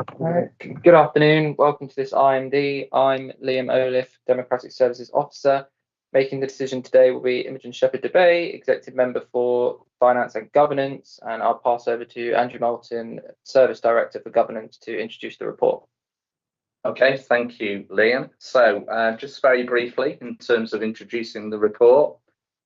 Good afternoon. Welcome to this IEMD. I'm Liam Oliffe, Democratic Services Officer. Making the decision today will be Imogen Shepherd-Debay, Executive Member for Finance and Governance, and I'll pass over to Andrew Moulton, Service Director for Governance, to introduce the report. Okay, thank you, Liam. So just very briefly, in terms of introducing the report,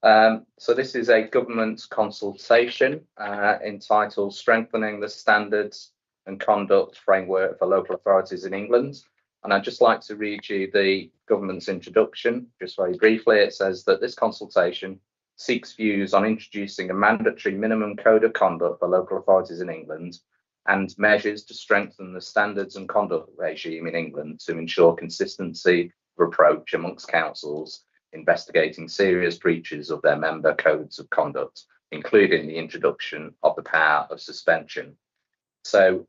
so this is a government consultation entitled Strengthening the Standards and Conduct Framework for Local Authorities in England. And I'd just like to read you the government's introduction, just very briefly. It says that this consultation seeks views on introducing a mandatory minimum code of conduct for local authorities in England and measures to strengthen the standards and conduct regime in England to ensure consistency of approach amongst councils investigating serious breaches of their member codes of conduct, including the introduction of the power of suspension. So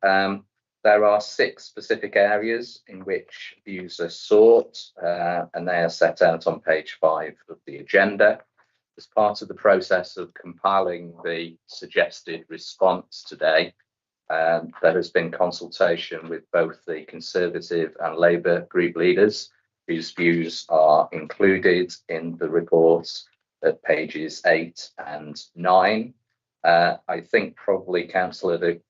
there are 6 specific areas in which views are sought, and they are set out on page 5 of the agenda. As part of the process of compiling the suggested response today, there has been consultation with both the Conservative and Labour group leaders, whose views are included in the reports at pages 8 and 9. I think probably, Councillor, the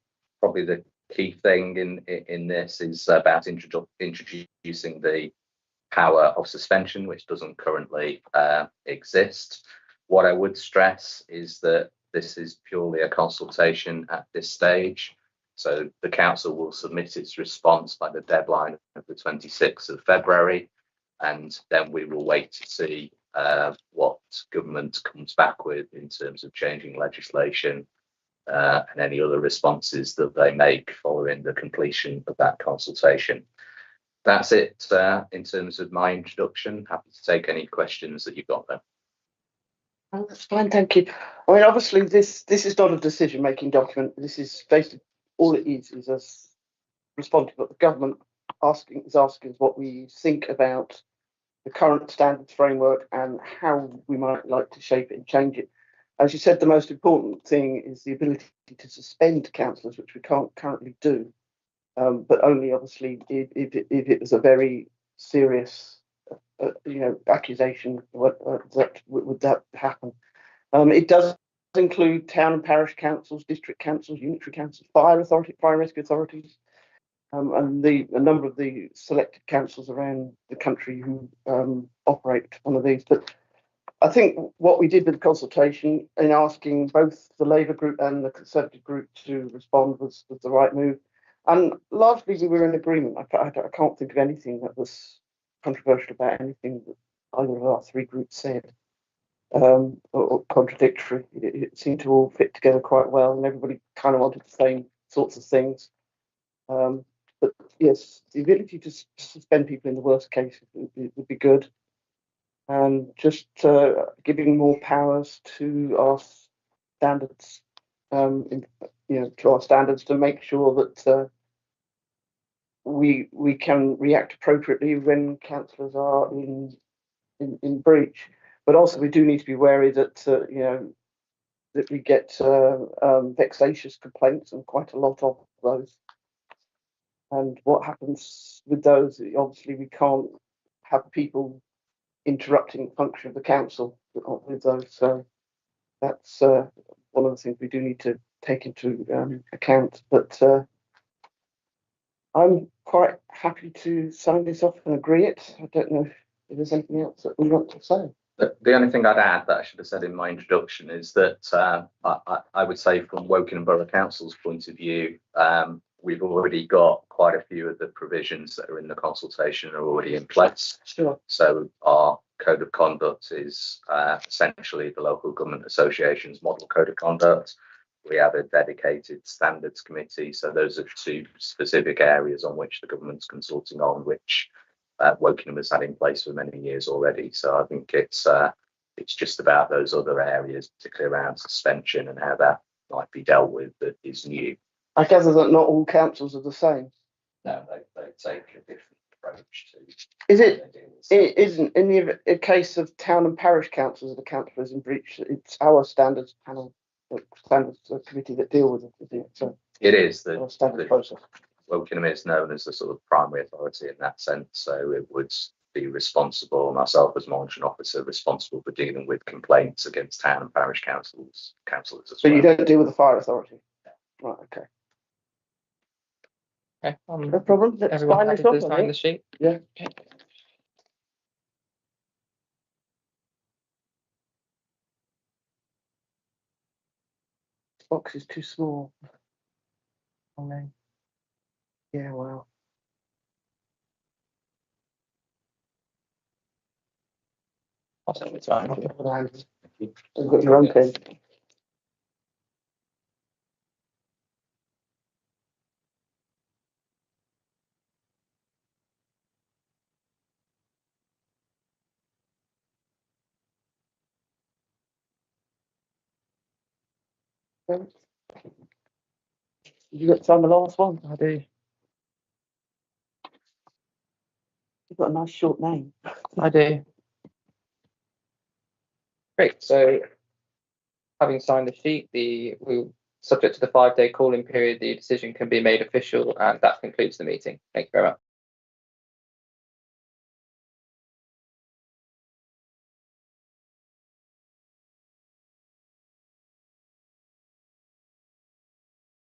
key thing in this is about introducing the power of suspension, which doesn't currently exist. What I would stress is that this is purely a consultation at this stage. So the council will submit its response by the deadline of the 26th of February, and then we will wait to see what government comes back with in terms of changing legislation and any other responses that they make following the completion of that consultation. That's it in terms of my introduction. Happy to take any questions that you've got there. Oh, that's fine, thank you. I mean, obviously, this is not a decision-making document. This is basically all it is us responding to what the government is asking us what we think about the current standards framework and how we might like to shape it and change it. As you said, the most important thing is the ability to suspend councillors, which we can't currently do, but only obviously if it was a very serious, accusation that would that happen. It does include town and parish councils, district councils, unitary councils, fire rescue authorities, and a number of the selected councils around the country who operate one of these. But I think what we did with the consultation in asking both the Labour group and the Conservative group to respond was the right move. And largely we were in agreement. I can't think of anything that was controversial about anything that either of our 3 groups said or contradictory. It seemed to all fit together quite well, and everybody kind of wanted the same sorts of things. But yes, the ability to suspend people in the worst case would be good. And just giving more powers to our standards, to our standards to make sure that we can react appropriately when councillors are in breach. But also, we do need to be wary that that we get vexatious complaints, and quite a lot of those. And what happens with those? Obviously, we can't have people interrupting the function of the council with those. So that's one of the things we do need to take into account. But I'm quite happy to sign this off and agree it. I don't know if there's anything else that we want to say. The only thing I'd add that I should have said in my introduction is that I would say from Woking Borough Council's point of view, we've already got quite a few of the provisions that are in the consultation are already in place. Sure. So our code of conduct is essentially the local government association's model code of conduct. We have a dedicated standards committee. So those are 2 specific areas on which the government's consulting on, which Wokingham has had in place for many years already. So I think it's just about those other areas, particularly around suspension and how that might be dealt with, that is new. I gather that not all councils are the same. No, they take a different approach to. Is it? It isn't in the case of town and parish councils, the councillors in breach. It's our standards panel, standards committee that deal with it. Isn't it? So it is the standard process. Wokingham is known as the sort of primary authority in that sense, so it would be responsible, myself as monitoring officer, responsible for dealing with complaints against town and parish councillors as So well. you don't deal with the fire authority? Right, okay. Okay, No problem. Let's everyone sign happy this to off, I sign think. the sheet? Yeah. Okay. This box is too small. Oh, no. Yeah, well. I'll send it to Andrew. You've got your own pen. You got to sign the last one? I do. You've got a nice short name. I do. Great. So, having signed the sheet, subject to the 5-day calling period, the decision can be made official, and that concludes the meeting. Thank you very much.